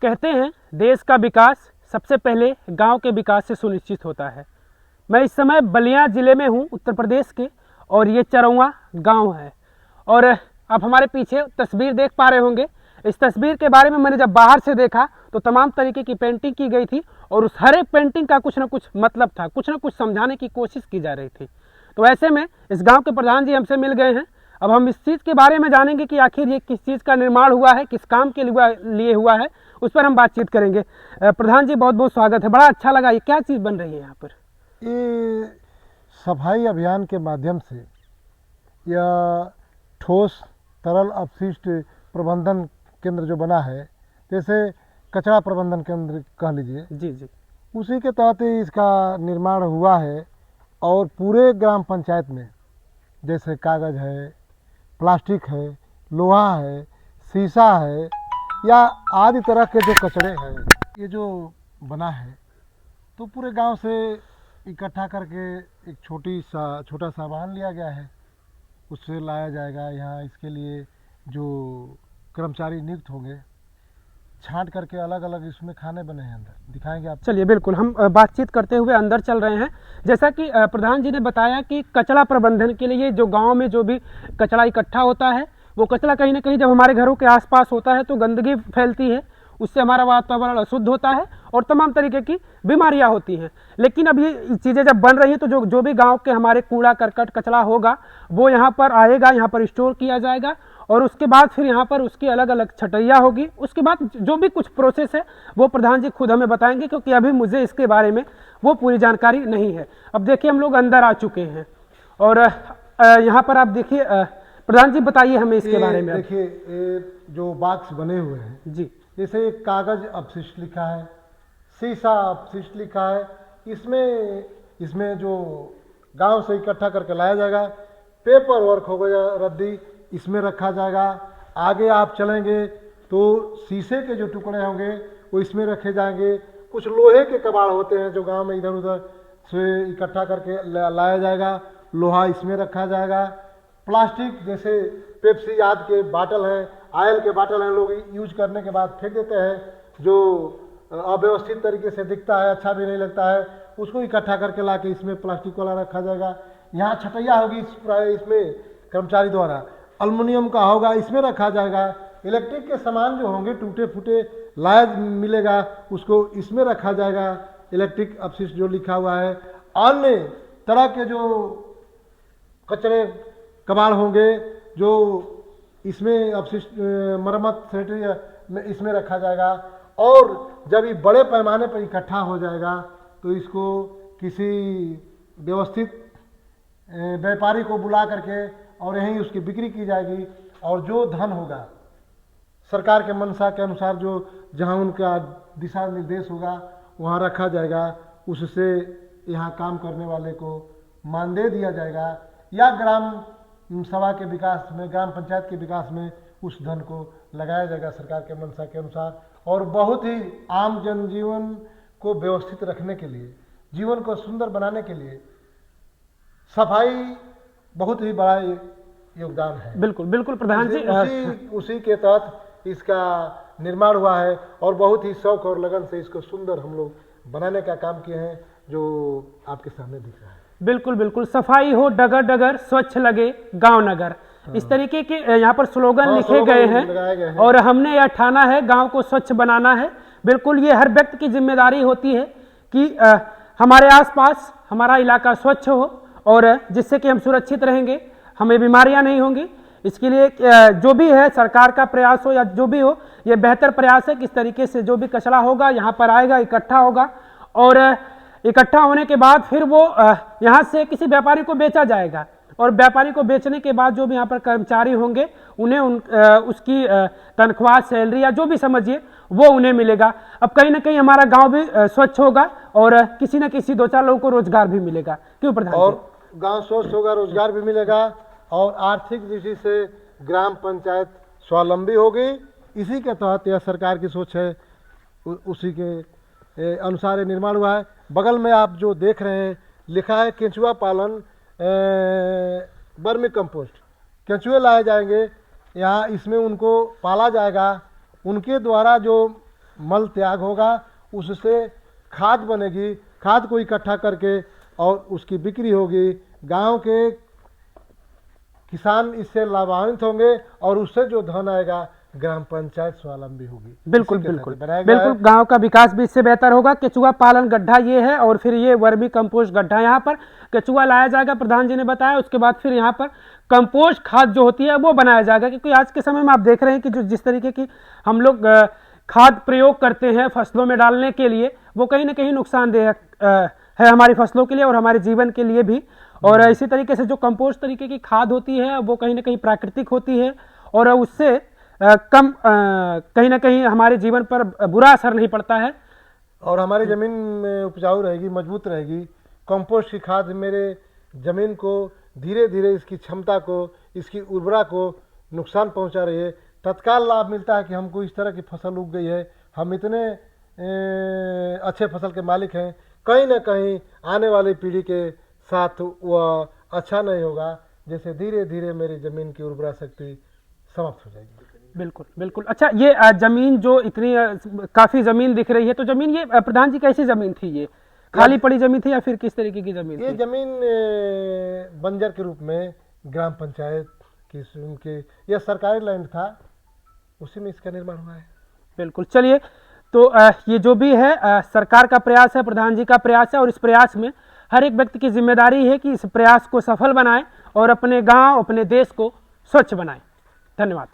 कहते हैं देश का विकास सबसे पहले गांव के विकास से सुनिश्चित होता है। मैं इस समय बलिया ज़िले में हूं, उत्तर प्रदेश के, और ये चरौआ गांव है। और आप हमारे पीछे तस्वीर देख पा रहे होंगे। इस तस्वीर के बारे में मैंने जब बाहर से देखा तो तमाम तरीके की पेंटिंग की गई थी और उस हर एक पेंटिंग का कुछ ना कुछ मतलब था, कुछ ना कुछ समझाने की कोशिश की जा रही थी। तो ऐसे में इस गांव के प्रधान जी हमसे मिल गए हैं। अब हम इस चीज़ के बारे में जानेंगे कि आखिर ये किस चीज़ का निर्माण हुआ है, किस काम के लिए हुआ है, उस पर हम बातचीत करेंगे। प्रधान जी, बहुत बहुत स्वागत है। बड़ा अच्छा लगा। ये क्या चीज़ बन रही है यहाँ पर? ये सफाई अभियान के माध्यम से या ठोस तरल अपशिष्ट प्रबंधन केंद्र जो बना है, जैसे कचरा प्रबंधन केंद्र कह लीजिए, जी जी। उसी के तहत ही इसका निर्माण हुआ है। और पूरे ग्राम पंचायत में जैसे कागज़ है, प्लास्टिक है, लोहा है, शीशा है या आदि तरह के जो कचरे हैं, ये जो बना है तो पूरे गांव से इकट्ठा करके एक छोटा सा वाहन लिया गया है, उससे लाया जाएगा यहाँ। इसके लिए जो कर्मचारी नियुक्त होंगे, छांट करके अलग अलग इसमें खाने बने हैं, अंदर दिखाएंगे आप। चलिए, बिल्कुल। हम बातचीत करते हुए अंदर चल रहे हैं। जैसा कि प्रधान जी ने बताया कि कचरा प्रबंधन के लिए जो गांव में जो भी कचरा इकट्ठा होता है, वो कचरा कहीं ना कहीं जब हमारे घरों के आसपास होता है तो गंदगी फैलती है, उससे हमारा वातावरण अशुद्ध होता है और तमाम तरीके की बीमारियां होती हैं। लेकिन अब ये चीज़ें जब बन रही हैं तो जो भी गांव के हमारे कूड़ा करकट कचरा होगा वो यहाँ पर आएगा, यहाँ पर स्टोर किया जाएगा और उसके बाद फिर यहाँ पर उसकी अलग अलग छटैया होगी। उसके बाद जो भी कुछ प्रोसेस है वो प्रधान जी खुद हमें बताएंगे, क्योंकि अभी मुझे इसके बारे में वो पूरी जानकारी नहीं है। अब देखिए, हम लोग अंदर आ चुके हैं और यहाँ पर आप देखिए। प्रधान जी, बताइए हमें इसके बारे में। देखिए, ये जो बॉक्स बने हुए हैं जी, जैसे कागज अपशिष्ट लिखा है, शीशा अपशिष्ट लिखा है, इसमें जो गांव से इकट्ठा करके लाया जाएगा। पेपर वर्क हो गया, रद्दी इसमें रखा जाएगा। आगे आप चलेंगे तो शीशे के जो टुकड़े होंगे वो इसमें रखे जाएंगे। कुछ लोहे के कबाड़ होते हैं जो गांव में इधर उधर से इकट्ठा करके लाया जाएगा, लोहा इसमें रखा जाएगा। प्लास्टिक जैसे पेप्सी आदि के बाटल हैं, ऑयल के बाटल हैं, लोग यूज करने के बाद फेंक देते हैं, जो अव्यवस्थित तरीके से दिखता है, अच्छा भी नहीं लगता है, उसको इकट्ठा करके ला के इसमें प्लास्टिक वाला रखा जाएगा। यहाँ छटैया होगी इसमें कर्मचारी द्वारा, अल्मुनियम का होगा, इसमें रखा जाएगा। इलेक्ट्रिक के सामान जो होंगे टूटे फूटे लाया मिलेगा, उसको इसमें रखा जाएगा। इलेक्ट्रिक अपशिष्ट जो लिखा हुआ है, अन्य तरह के जो कचरे कबाड़ होंगे जो इसमें अपशिष्ट मरम्मत सेनेटरी में इसमें रखा जाएगा। और जब ये बड़े पैमाने पर इकट्ठा हो जाएगा तो इसको किसी व्यवस्थित व्यापारी को बुला करके और यहीं उसकी बिक्री की जाएगी। और जो धन होगा सरकार के मंशा के अनुसार, जो जहां उनका दिशा निर्देश होगा वहां रखा जाएगा। उससे यहाँ काम करने वाले को मानदेय दिया जाएगा या ग्राम सभा के विकास में, ग्राम पंचायत के विकास में उस धन को लगाया जाएगा सरकार के मंशा के अनुसार। और बहुत ही आम जनजीवन को व्यवस्थित रखने के लिए, जीवन को सुंदर बनाने के लिए सफाई बहुत ही बड़ा योगदान है। बिल्कुल बिल्कुल प्रधान जी। उसी के तहत इसका निर्माण हुआ है और बहुत ही शौक और लगन से इसको सुंदर हम लोग बनाने का काम किए हैं, जो आपके सामने दिख रहा है। बिल्कुल बिल्कुल। सफाई हो डगर डगर, स्वच्छ लगे गांव नगर, इस तरीके के यहाँ पर स्लोगन लिखे गए हैं और हमने यह ठाना है गांव को स्वच्छ बनाना है। बिल्कुल, ये हर व्यक्ति की जिम्मेदारी होती है कि हमारे आसपास हमारा इलाका स्वच्छ हो और जिससे कि हम सुरक्षित रहेंगे, हमें बीमारियां नहीं होंगी। इसके लिए जो भी है सरकार का प्रयास हो या जो भी हो, ये बेहतर प्रयास है। किस तरीके से जो भी कचरा होगा यहाँ पर आएगा, इकट्ठा होगा और इकट्ठा होने के बाद फिर वो यहाँ से किसी व्यापारी को बेचा जाएगा और व्यापारी को बेचने के बाद जो भी यहाँ पर कर्मचारी होंगे उन्हें उसकी तनख्वाह, सैलरी या जो भी समझिए वो उन्हें मिलेगा। अब कहीं ना कहीं हमारा गांव भी स्वच्छ होगा और किसी न किसी 2-4 लोगों को रोजगार भी मिलेगा। क्यों प्रधान जी? और गांव स्वच्छ होगा, रोजगार भी मिलेगा और आर्थिक दृष्टि से ग्राम पंचायत स्वावलंबी होगी। इसी के तहत यह सरकार की सोच है, उसी के अनुसार निर्माण हुआ है। बगल में आप जो देख रहे हैं लिखा है केंचुआ पालन वर्मी कंपोस्ट। केंचुए लाए जाएंगे यहाँ, इसमें उनको पाला जाएगा। उनके द्वारा जो मल त्याग होगा, उससे खाद बनेगी, खाद को इकट्ठा करके और उसकी बिक्री होगी, गांव के किसान इससे लाभान्वित होंगे और उससे जो धन आएगा ग्राम पंचायत स्वावलंबी होगी। बिल्कुल इसी के बिल्कुल तहत बनाया गया बिल्कुल, है। गांव का विकास भी इससे बेहतर होगा। केचुआ पालन गड्ढा ये है और फिर ये वर्मी कंपोस्ट गड्ढा, यहाँ पर केचुआ लाया जाएगा, प्रधान जी ने बताया। उसके बाद फिर यहाँ पर कंपोस्ट खाद जो होती है वो बनाया जाएगा, क्योंकि आज के समय में आप देख रहे हैं कि जो जिस तरीके की हम लोग खाद प्रयोग करते हैं फसलों में डालने के लिए, वो कहीं ना कहीं नुकसानदेह है हमारी फसलों के लिए और हमारे जीवन के लिए भी। और इसी तरीके से जो कंपोस्ट तरीके की खाद होती है वो कहीं ना कहीं प्राकृतिक होती है और उससे कहीं ना कहीं हमारे जीवन पर बुरा असर नहीं पड़ता है और हमारी ज़मीन में उपजाऊ रहेगी, मजबूत रहेगी। कंपोस्ट की खाद मेरे ज़मीन को धीरे धीरे इसकी क्षमता को, इसकी उर्वरा को नुकसान पहुंचा रही है। तत्काल लाभ मिलता है कि हमको इस तरह की फसल उग गई है, हम इतने अच्छे फसल के मालिक हैं। कहीं ना कहीं आने वाली पीढ़ी के साथ वह अच्छा नहीं होगा, जैसे धीरे धीरे मेरी ज़मीन की उर्वरा शक्ति समाप्त हो जाएगी। बिल्कुल बिल्कुल। अच्छा, ये जमीन जो इतनी काफी जमीन दिख रही है, तो जमीन ये प्रधान जी कैसी जमीन थी? ये खाली पड़ी जमीन थी या फिर किस तरीके की जमीन ये थी? जमीन बंजर के रूप में ग्राम पंचायत की उनके, यह सरकारी लैंड था, उसी में इसका निर्माण हुआ है। बिल्कुल। चलिए, तो ये जो भी है सरकार का प्रयास है, प्रधान जी का प्रयास है और इस प्रयास में हर एक व्यक्ति की जिम्मेदारी है कि इस प्रयास को सफल बनाएं और अपने गांव, अपने देश को स्वच्छ बनाएं। धन्यवाद।